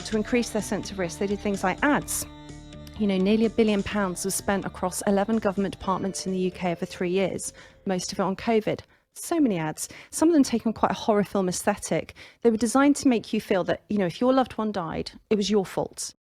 to increase their sense of risk, they did things like ads. You know, nearly £1 billion was spent across 11 government departments in the UK over 3 years, most of it on COVID. So many ads, some of them taken quite a horror film aesthetic. They were designed to make you feel that, you know, if your loved one died, it was your fault.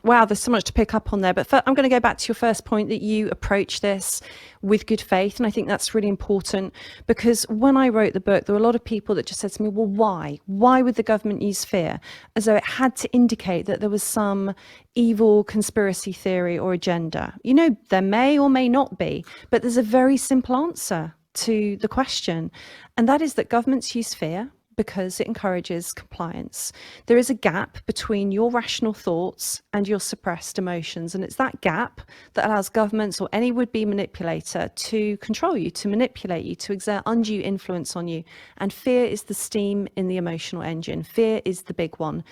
Wow, there's so much to pick up on there. But I'm going to go back to your first point, that you approach this with good faith. And I think that's really important, because when I wrote the book, there were a lot of people that just said to me, well, why? Why would the government use fear? As though it had to indicate that there was some evil conspiracy theory or agenda. You know, there may or may not be, but there's a very simple answer to the question. And that is that governments use fear because it encourages compliance. There is a gap between your rational thoughts and your suppressed emotions. And it's that gap that allows governments or any would-be manipulator to control you, to manipulate you, to exert undue influence on you. And fear is the steam in the emotional engine. Fear is the big one.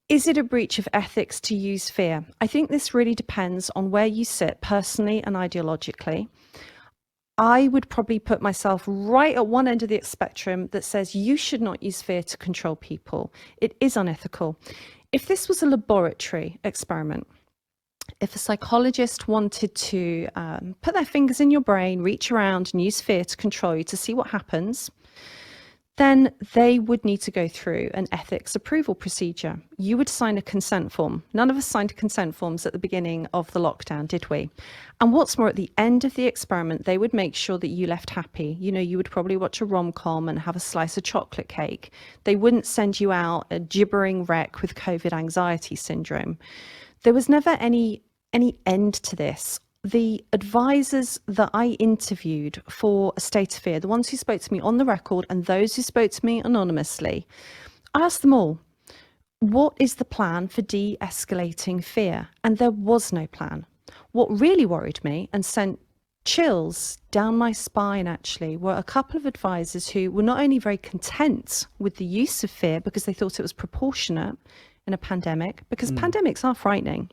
Is it a breach of ethics to use fear? I think this really depends on where you sit personally and ideologically. I would probably put myself right at one end of the spectrum that says you should not use fear to control people. It is unethical. If this was a laboratory experiment, if a psychologist wanted to put their fingers in your brain, reach around and use fear to control you to see what happens, then they would need to go through an ethics approval procedure. You would sign a consent form. None of us signed consent forms at the beginning of the lockdown, did we? And what's more, at the end of the experiment, they would make sure that you left happy. You know, you would probably watch a rom-com and have a slice of chocolate cake. They wouldn't send you out a gibbering wreck with COVID anxiety syndrome. There was never any end to this. The advisors that I interviewed for A State of Fear, the ones who spoke to me on the record and those who spoke to me anonymously, I asked them all, what is the plan for de-escalating fear? And there was no plan. What really worried me and sent chills down my spine actually were a couple of advisors who were not only very content with the use of fear because they thought it was proportionate in a pandemic, because pandemics are frightening.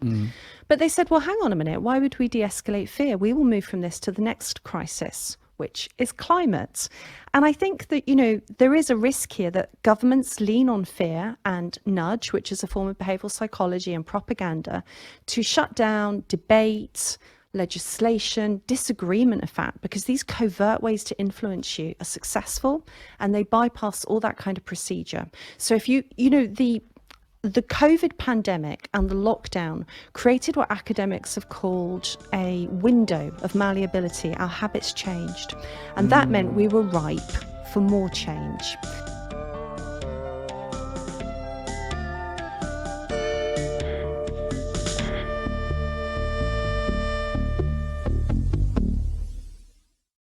But they said, well, hang on a minute, why would we de-escalate fear? We will move from this to the next crisis, which is climate. And I think that, you know, there is a risk here that governments lean on fear and nudge, which is a form of behavioral psychology and propaganda, to shut down debate, legislation, disagreement, in fact, because these covert ways to influence you are successful and they bypass all that kind of procedure. So if you know, the COVID pandemic and the lockdown created what academics have called a window of malleability. Our habits changed. And that meant we were ripe for more change.